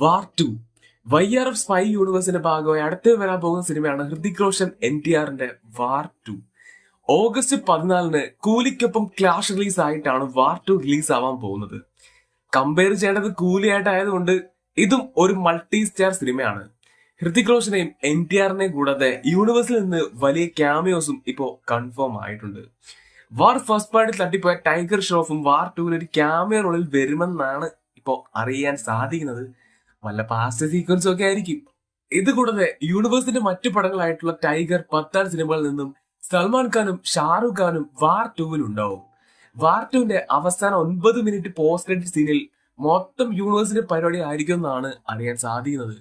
War to YRF spy യൂണിവേഴ്സിന്റെ ഭാഗമായി അടുത്ത് വരാൻ പോകുന്ന സിനിമയാണ് ഹൃതിക് റോഷൻ NTRന്റെ വാർ ടു. ഓഗസ്റ്റ് 14 കൂലിക്കൊപ്പം ക്ലാഷ് റിലീസ് ആയിട്ടാണ് വാർ ടു റിലീസ് ആവാൻ പോകുന്നത്. കമ്പയർ ചെയ്യേണ്ടത് കൂലിയായിട്ടായതുകൊണ്ട് ഇതും ഒരു മൾട്ടി സ്റ്റാർ സിനിമയാണ്. ഹൃതിക് റോഷനെയും NTRനെയും കൂടാതെ യൂണിവേഴ്സിൽ നിന്ന് വലിയ ക്യാമിയോസും ഇപ്പോ കൺഫേം ആയിട്ടുണ്ട്. വാർ ഫസ്റ്റ് പാർട്ടിൽ തട്ടിപ്പോയ ടൈഗർ ഷ്രോഫും വാർ ടൂവിൽ ഒരു ക്യാമിയോ റോളിൽ വരുമെന്നാണ് ഇപ്പോ അറിയാൻ സാധിക്കുന്നത്. വല്ല പാസ്റ്റ് സീക്വൻസും ഒക്കെ ആയിരിക്കും. ഇത് കൂടാതെ യൂണിവേഴ്സിന്റെ മറ്റു പടങ്ങളായിട്ടുള്ള ടൈഗർ, പത്താൻ സിനിമകളിൽ നിന്നും സൽമാൻ ഖാനും ഷാറുഖ് ഖാനും വാർ ടൂവിൽ ഉണ്ടാവും. വാർ ടുവിന്റെ അവസാന 9 മിനിറ്റ് പോസ്റ്റ് ക്രെഡിറ്റ് സീനിൽ മൊത്തം യൂണിവേഴ്സിന്റെ പരിപാടി ആയിരിക്കും എന്നാണ് അറിയാൻ സാധിക്കുന്നത്.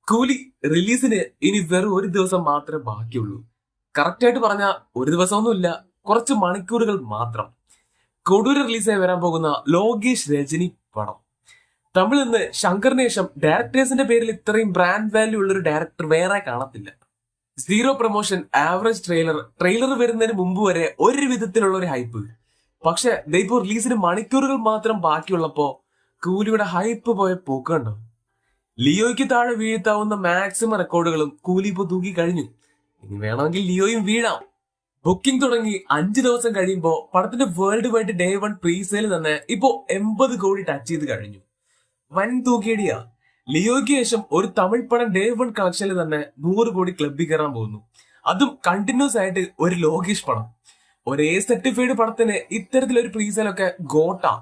കൂലി റിലീസിന് ഇനി വെറും ഒരു ദിവസം മാത്രമേ ബാക്കിയുള്ളൂ. കറക്റ്റ് ആയിട്ട് പറഞ്ഞാൽ ഒരു ദിവസമൊന്നുമില്ല, കുറച്ച് മണിക്കൂറുകൾ മാത്രം. കൊടൂര് റിലീസായി വരാൻ പോകുന്ന ലോകേഷ് രജനി പടം. തമിഴിൽ നിന്ന് ശങ്കറിന് ശേഷം ഡയറക്ടേഴ്സിന്റെ പേരിൽ ഇത്രയും ബ്രാൻഡ് വാല്യൂ ഉള്ള ഒരു ഡയറക്ടർ വേറെ കാണത്തില്ല. സീറോ പ്രൊമോഷൻ, ആവറേജ് ട്രെയിലർ വരുന്നതിന് മുമ്പ് വരെ ഒരു വിധത്തിലുള്ള ഒരു ഹൈപ്പ്. പക്ഷെ ഇപ്പോൾ റിലീസിന് മണിക്കൂറുകൾ മാത്രം ബാക്കിയുള്ളപ്പോ കൂലിയുടെ ഹൈപ്പ് പോയ പോക്കുണ്ടോ. ലിയോയ്ക്ക് താഴെ വീഴ്ത്താവുന്ന മാക്സിമം റെക്കോർഡുകളും കൂലി ഇപ്പൊ തൂക്കി കഴിഞ്ഞു. ഇനി വേണമെങ്കിൽ ലിയോയും വീഴാം. ബുക്കിംഗ് തുടങ്ങി 5 ദിവസം കഴിയുമ്പോ പടത്തിന്റെ വേൾഡ് വൈഡ് ഡേ 1 പ്രീസെയിൽ തന്നെ ഇപ്പോ 80 കോടി ടച്ച് ചെയ്ത് കഴിഞ്ഞു. വൻ തൂക്കിയടിയാ. ലിയോയ്ക്ക് ശേഷം ഒരു തമിഴ് പടം ഡേ 1 കളക്ഷനിൽ തന്നെ 100 കോടി ക്ലബിൽ കയറാൻ പോകുന്നു. അതും കണ്ടിന്യൂസ് ആയിട്ട് ഒരു ലോകേഷ് പടം. ഒരേ സർട്ടിഫൈഡ് പടത്തിന് ഇത്തരത്തിലൊരു പ്രീസെയിലൊക്കെ ഗോട്ടാ.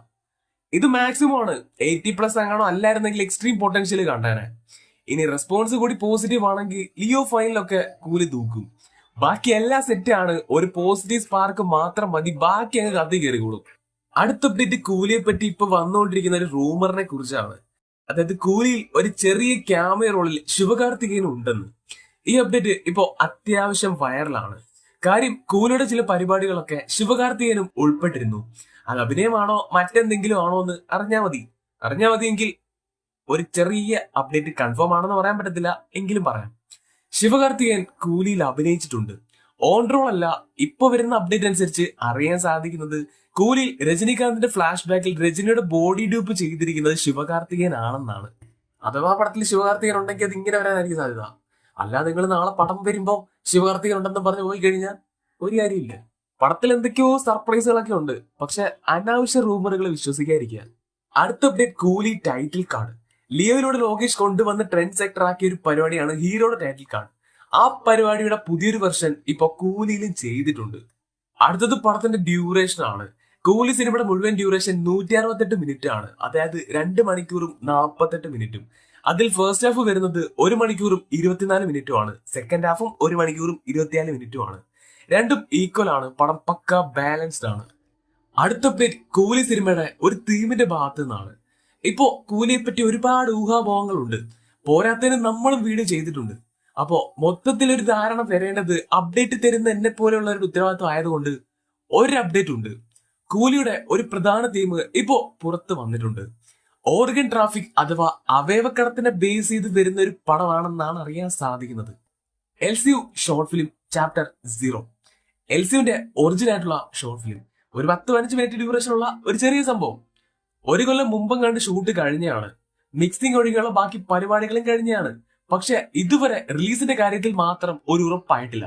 ഇത് മാക്സിമം ആണ്. 80+ ആണോ അല്ലായിരുന്നെങ്കിൽ എക്സ്ട്രീം പൊട്ടൻഷ്യൽ കണ്ടേനെ. ഇനി റെസ്പോൺസ് കൂടി പോസിറ്റീവ് ആണെങ്കിൽ ലിയോ ഫൈനലൊക്കെ കൂലി തൂക്കും. ബാക്കി എല്ലാം സെറ്റാണ്. ഒരു പോസിറ്റീവ് സ്പാർക്ക് മാത്രം മതി, ബാക്കി അങ്ങ് കത്തി കയറിക്കോളും. അടുത്ത അപ്ഡേറ്റ് കൂലിയെ പറ്റി ഇപ്പൊ വന്നുകൊണ്ടിരിക്കുന്ന ഒരു റൂമറിനെ കുറിച്ചാണ്. അതായത് കൂലിയിൽ ഒരു ചെറിയ ക്യാമിയോ റോളിൽ ശിവകാർത്തികേയൻ ഉണ്ടെന്ന്. ഈ അപ്ഡേറ്റ് ഇപ്പോ അത്യാവശ്യം വൈറലാണ്. കാര്യം കൂലിയുടെ ചില പരിപാടികളൊക്കെ ശിവകാർത്തികേയനും ഉൾപ്പെട്ടിരുന്നു. അത് അഭിനയമാണോ മറ്റെന്തെങ്കിലും ആണോ എന്ന് അറിഞ്ഞാ മതിയെങ്കിൽ ഒരു ചെറിയ അപ്ഡേറ്റ് കൺഫേം ആണെന്ന് പറയാൻ പറ്റത്തില്ല, എങ്കിലും പറയാം. ശിവകാർത്തികേയൻ കൂലിയിൽ അഭിനയിച്ചിട്ടുണ്ട്. ഓൺ റോൾ അല്ല. ഇപ്പൊ വരുന്ന അപ്ഡേറ്റ് അനുസരിച്ച് അറിയാൻ സാധിക്കുന്നത് കൂലിയിൽ രജനീകാന്തിന്റെ ഫ്ലാഷ് ബാക്കിൽ രജനിയുടെ ബോഡി ഡ്യൂപ്പ് ചെയ്തിരിക്കുന്നത് ശിവകാർത്തികേയൻ ആണെന്നാണ്. അഥവാ പടത്തിൽ ശിവകാർത്തികേയൻ ഉണ്ടെങ്കിൽ അത് ഇങ്ങനെ വരാനായിരിക്കും സാധ്യത. അല്ലാതെ നിങ്ങൾ നാളെ പടം വരുമ്പോ ശിവകാർത്തികേയൻ ഉണ്ടെന്ന് പറഞ്ഞ് പോയി കഴിഞ്ഞാൽ ഒരു കാര്യമില്ല. പടത്തിൽ എന്തൊക്കെയോ സർപ്രൈസുകളൊക്കെ ഉണ്ട്. പക്ഷെ അനാവശ്യ റൂമറുകൾ വിശ്വസിക്കാതിരിക്കുക. അടുത്ത അപ്ഡേറ്റ് കൂലി ടൈറ്റിൽ കാർഡ്. ലിയോയിലൂടെ ലോകേഷ് കൊണ്ടുവന്ന് ട്രെൻഡ് സെക്ടർ ആക്കിയ ഒരു പരിപാടിയാണ് ഹീറോയുടെ ടൈറ്റിൽ കാർഡ്. ആ പരിപാടിയുടെ പുതിയൊരു വെർഷൻ ഇപ്പൊ കൂലിയിലും ചെയ്തിട്ടുണ്ട്. അടുത്തത് പടത്തിന്റെ ഡ്യൂറേഷൻ ആണ്. കൂലി സിനിമയുടെ മുഴുവൻ ഡ്യൂറേഷൻ 168 മിനിറ്റ് ആണ്. അതായത് 2 മണിക്കൂറും 48 മിനിറ്റും. അതിൽ ഫസ്റ്റ് ഹാഫ് വരുന്നത് 1 മണിക്കൂറും 24 മിനിറ്റും ആണ്. സെക്കൻഡ് ഹാഫും 1 മണിക്കൂറും 24 മിനിറ്റും ആണ്. രണ്ടും ഈക്വൽ ആണ്. പടം പക്ക ബാലൻസ്ഡ് ആണ്. അടുത്ത അപ്ഡേറ്റ് കൂലി സിനിമയുടെ ഒരു തീമിന്റെ ഭാഗത്തു നിന്നാണ്. ഇപ്പോ കൂലിയെ പറ്റി ഒരുപാട് ഊഹാപോഹങ്ങളുണ്ട്. പോരാത്തതിന് നമ്മളും വീഡിയോ ചെയ്തിട്ടുണ്ട്. അപ്പോ മൊത്തത്തിലൊരു ധാരണ തരേണ്ടത് അപ്ഡേറ്റ് തരുന്ന എന്നെ പോലെയുള്ള ഒരു ഉത്തരവാദിത്വം ആയതുകൊണ്ട് ഒരു അപ്ഡേറ്റ് ഉണ്ട്. കൂലിയുടെ ഒരു പ്രധാന തീം ഇപ്പോ പുറത്ത് വന്നിട്ടുണ്ട്. ഓർഗൻ ട്രാഫിക് അഥവാ അവയവക്കടത്തിനെ ബേസ് ചെയ്ത് വരുന്ന ഒരു പടമാണെന്നാണ് അറിയാൻ സാധിക്കുന്നത്. LCU short film chapter 0. LCUവിന്റെ ഒറിജിനൽ ആയിട്ടുള്ള ഷോർട്ട് ഫിലിം. ഒരു 10-15 മിനിറ്റ് ഡ്യൂറേഷൻ ഉള്ള ഒരു ചെറിയ സംഭവം. 1 കൊല്ലം മുമ്പും കണ്ട് ഷൂട്ട് കഴിഞ്ഞാണ്. മിക്സിംഗ് ഒഴികെയുള്ള ബാക്കി പരിപാടികളും കഴിഞ്ഞാണ്. പക്ഷെ ഇതുവരെ റിലീസിന്റെ കാര്യത്തിൽ മാത്രം ഒരു ഉറപ്പായിട്ടില്ല.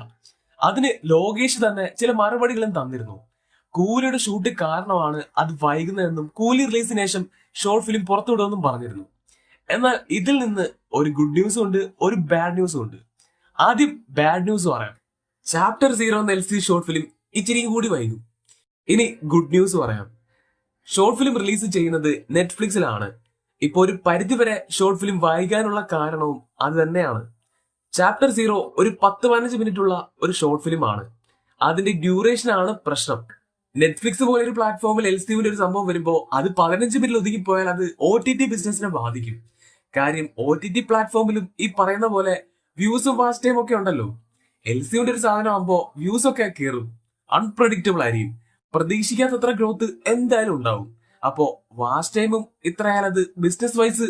അതിന് ലോകേഷ് തന്നെ ചില മറുപടികളും തന്നിരുന്നു. കൂലിയുടെ ഷൂട്ട് കാരണമാണ് അത് വൈകുന്നതെന്നും കൂലി റിലീസിന് ശേഷം ഷോർട്ട് ഫിലിം പുറത്തുവിടുമെന്നും പറഞ്ഞിരുന്നു. എന്നാൽ ഇതിൽ നിന്ന് ഒരു ഗുഡ് ന്യൂസും ഉണ്ട്, ഒരു ബാഡ് ന്യൂസും ഉണ്ട്. ആദ്യം ബാഡ് ന്യൂസ് പറയാം. ചാപ്റ്റർ 0 എന്ന LCU ഷോർട്ട് ഫിലിം ഇച്ചിരി കൂടി വൈകും. ഇനി ഗുഡ് ന്യൂസ് പറയാം. ഷോർട്ട് ഫിലിം റിലീസ് ചെയ്യുന്നത് നെറ്റ്ഫ്ലിക്സിലാണ്. ഇപ്പൊ ഒരു പരിധിവരെ ഷോർട്ട് ഫിലിം വൈകാനുള്ള കാരണവും അത് തന്നെയാണ്. ചാപ്റ്റർ 0 ഒരു 10-15 മിനിറ്റ് ഉള്ള ഒരു ഷോർട്ട് ഫിലിം ആണ്. അതിന്റെ ഡ്യൂറേഷൻ ആണ് പ്രശ്നം. നെറ്റ്ഫ്ലിക്സ് പോലെ ഒരു പ്ലാറ്റ്ഫോമിൽ LCUവിന്റെ ഒരു സംഭവം വരുമ്പോ അത് 15 മിനിറ്റ് ഒതുങ്ങിപ്പോയാൽ അത് OTT ബിസിനസിനെ ബാധിക്കും. കാര്യം OTT പ്ലാറ്റ്ഫോമിലും ഈ പറയുന്ന പോലെ വ്യൂസും വാച്ച് ടൈം ഒക്കെ ഉണ്ടല്ലോ. LCUവിന്റെ ഒരു സാധനം ആകുമ്പോ വ്യൂസ് ഒക്കെ കയറും. അൺപ്രഡിക്റ്റബിൾ ആയിരിക്കും. പ്രതീക്ഷിക്കാത്തത്ര ഗ്രോത്ത് എന്തായാലും ഉണ്ടാവും. അപ്പോ വാച്ച് ടൈമും ഇത്രയാൽ അത് ബിസിനസ് വൈസ്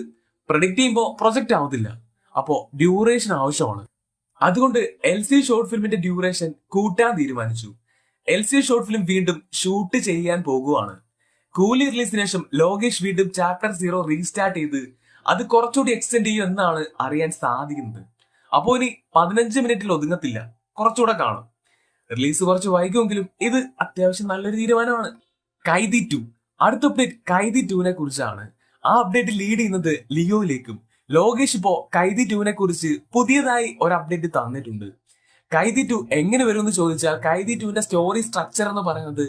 പ്രഡിക്ട് ചെയ്യുമ്പോ പ്രൊജക്ട് ആവത്തില്ല. അപ്പോ ഡ്യൂറേഷൻ ആവശ്യമാണ്. അതുകൊണ്ട് LCU ഷോർട്ട് ഫിലിമിന്റെ ഡ്യൂറേഷൻ കൂട്ടാൻ തീരുമാനിച്ചു. LCU ഷോർട്ട് ഫിലിം വീണ്ടും ഷൂട്ട് ചെയ്യാൻ പോകുവാണ്. കൂലി റിലീസിന് ശേഷം ലോകേഷ് വീണ്ടും ചാപ്റ്റർ 0 റീസ്റ്റാർട്ട് ചെയ്ത് അത് കുറച്ചുകൂടി എക്സ്റ്റെൻഡ് ചെയ്യും എന്നാണ് അറിയാൻ സാധിക്കുന്നത്. അപ്പോൾ ഇനി 15 മിനിറ്റിൽ ഒതുങ്ങത്തില്ല, കുറച്ചുകൂടെ കാണും. റിലീസ് കുറച്ച് വൈകുമെങ്കിലും ഇത് അത്യാവശ്യം നല്ലൊരു തീരുമാനമാണ്. കൈദി 2 അടുത്ത അപ്ഡേറ്റ് കൈദി 2നെ കുറിച്ചാണ്. ആ അപ്ഡേറ്റ് ലീഡ് ചെയ്യുന്നത് ലിയോയിലേക്കും. ലോകേഷ് ഇപ്പോ കൈദി 2നെ കുറിച്ച് പുതിയതായി ഒരു അപ്ഡേറ്റ് തന്നിട്ടുണ്ട്. കൈദി 2 എങ്ങനെ വരുമെന്ന് ചോദിച്ചാൽ കൈദി 2ന്റെ സ്റ്റോറി സ്ട്രക്ചർ എന്ന് പറയുന്നത്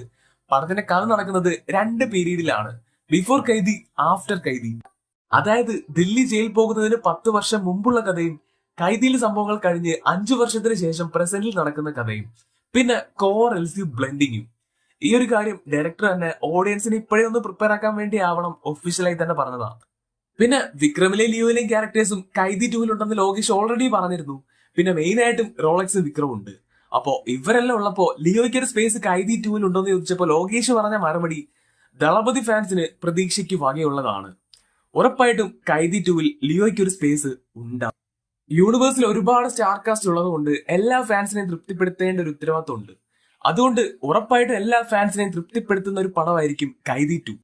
പടത്തിന്റെ കഥ നടക്കുന്നത് 2 പീരീഡിലാണ്. Before Kaithi, after Kaithi. അതായത് ദില്ലി ജയിൽ പോകുന്നതിന് 10 വർഷം മുമ്പുള്ള കഥയും കൈദിയിലെ സംഭവങ്ങൾ കഴിഞ്ഞ് 5 വർഷത്തിന് ശേഷം പ്രസന്റിൽ നടക്കുന്ന കഥയും പിന്നെ കോർ എൽസി ബ്ലെൻഡിങ്ങും. ഈ ഒരു കാര്യം ഡയറക്ടർ തന്നെ ഓഡിയൻസിനെ ഇപ്പോഴേ ഒന്ന് പ്രിപ്പയർ ആക്കാൻ വേണ്ടി ആവണം ഒഫീഷ്യലായി തന്നെ പറഞ്ഞതാണ്. പിന്നെ വിക്രമിലെ ലിയോയിലെയും ക്യാരക്ടേഴ്സും കൈദി 2-ലുണ്ടെന്ന് ലോകേഷ് ഓൾറെഡി പറഞ്ഞിരുന്നു. പിന്നെ മെയിൻ ആയിട്ടും റോളക്സ് വിക്രം ഉണ്ട്. അപ്പോ ഇവരെല്ലാം ഉള്ളപ്പോ ലിയോയ്ക്ക് ഒരു സ്പേസ് കൈദി 2-ലുണ്ടോന്ന് ചോദിച്ചപ്പോ ലോകേഷ് പറഞ്ഞ മറുപടി ദളപതി ഫാൻസിന് പ്രതീക്ഷയ്ക്ക് വകയുള്ളതാണ്. ഉറപ്പായിട്ടും കൈദി 2-ൽ ലിയോയ്ക്ക് ഒരു സ്പേസ് ഉണ്ടാവും. യൂണിവേഴ്സിൽ ഒരുപാട് സ്റ്റാർ കാസ്റ്റ് ഉള്ളത് കൊണ്ട് എല്ലാ ഫാൻസിനെയും തൃപ്തിപ്പെടുത്തേണ്ട ഒരു ഉത്തരവാദിത്വം ഉണ്ട്. അതുകൊണ്ട് ഉറപ്പായിട്ടും എല്ലാ ഫാൻസിനെയും തൃപ്തിപ്പെടുത്തുന്ന ഒരു പടമായിരിക്കും കൈദി 2.